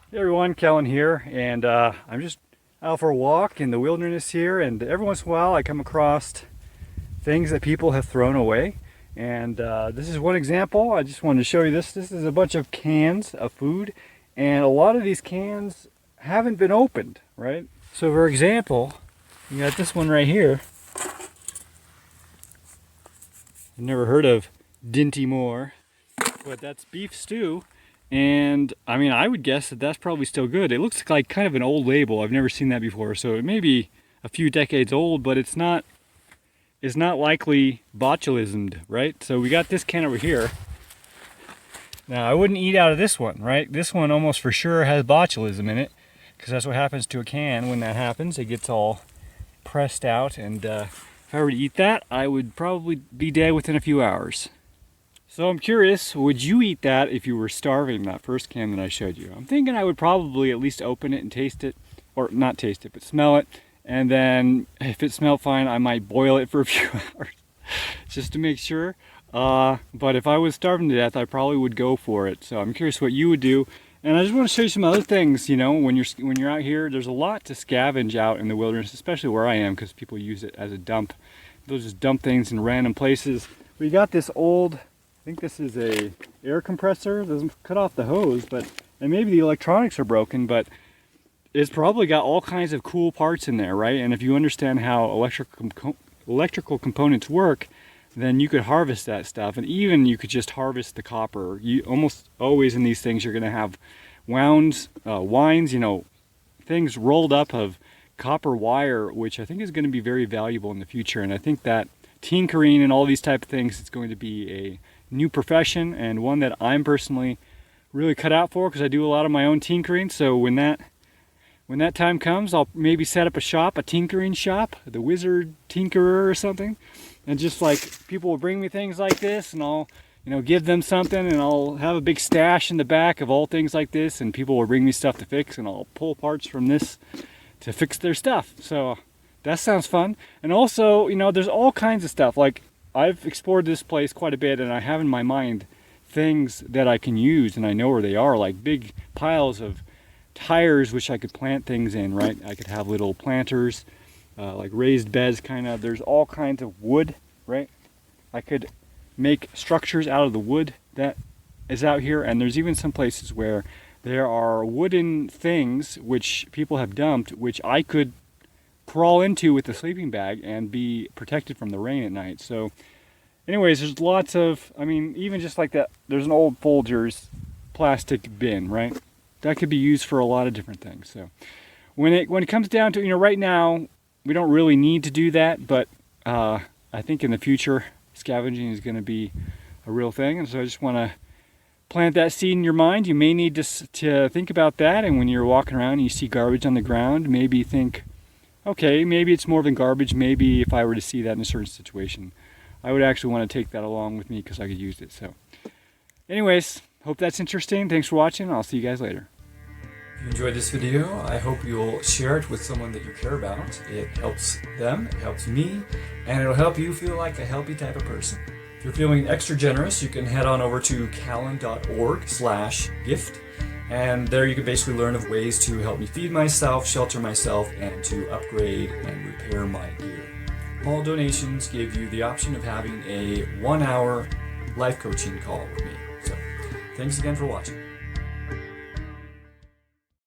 Hey everyone, Cahlen here, and I'm just out for a walk in the wilderness here, and every once in a while I come across things that people have thrown away, and this is one example. I just wanted to show you this. This is a bunch of cans of food, and a lot of these cans haven't been opened, right? So for example, you got this one right here. I've never heard of Dinty Moore, but that's beef stew. And I mean, I would guess that that's probably still good. It looks like kind of an old label. I've never seen that before, so it may be a few decades old, but it's not likely botulismed, right? So we got this can over here. Now I wouldn't eat out of this one, right? This one almost for sure has botulism in it, because that's what happens to a can when that happens. It gets all pressed out, and if I were to eat that, I would probably be dead within a few hours. So I'm curious, would you eat that if you were starving, that first can that I showed you? I'm thinking I would probably at least open it and taste it, or not taste it, but smell it. And then if it smelled fine, I might boil it for a few hours just to make sure. But if I was starving to death, I probably would go for it. So I'm curious what you would do. And I just want to show you some other things, you know, when you're out here, there's a lot to scavenge out in the wilderness, especially where I am, because people use it as a dump. They'll just dump things in random places. We got this old, I think this is a air compressor. It doesn't cut off the hose, and maybe the electronics are broken, but it's probably got all kinds of cool parts in there, right? And if you understand how electrical components work, then you could harvest that stuff, and even you could just harvest the copper. You almost always in these things you're going to have wines, you know, things rolled up of copper wire, which I think is going to be very valuable in the future. And I think that tinkering and all these type of things is going to be a new profession, and one that I'm personally really cut out for, because I do a lot of my own tinkering. So when that time comes, I'll maybe set up a shop, a tinkering shop, the Wizard Tinkerer or something. And just like people will bring me things like this, and I'll, you know, give them something, and I'll have a big stash in the back of all things like this, and people will bring me stuff to fix, and I'll pull parts from this to fix their stuff. So that sounds fun. And also, you know, there's all kinds of stuff. Like, I've explored this place quite a bit, and I have in my mind things that I can use, and I know where they are, like big piles of tires which I could plant things in, right? I could have little planters, like raised beds kind of. There's all kinds of wood, right? I could make structures out of the wood that is out here, and there's even some places where there are wooden things which people have dumped, which I could crawl into with a sleeping bag and be protected from the rain at night. So anyways, there's lots of, I mean, even just like that, there's an old Folgers plastic bin, right? That could be used for a lot of different things. So when it comes down to, you know, right now we don't really need to do that, but I think in the future scavenging is going to be a real thing. And so I just want to plant that seed in your mind. You may need to think about that, and when you're walking around and you see garbage on the ground, maybe think, okay, maybe it's more than garbage. Maybe if I were to see that in a certain situation, I would actually want to take that along with me because I could use it. So anyways, hope that's interesting. Thanks for watching. I'll see you guys later. If you enjoyed this video, I hope you'll share it with someone that you care about. It helps them, it helps me, and it'll help you feel like a healthy type of person. If you're feeling extra generous, you can head on over to cahlen.org/gift, and there you can basically learn of ways to help me feed myself, shelter myself, and to upgrade and repair my gear. All donations give you the option of having a 1-hour life coaching call with me. So thanks again for watching.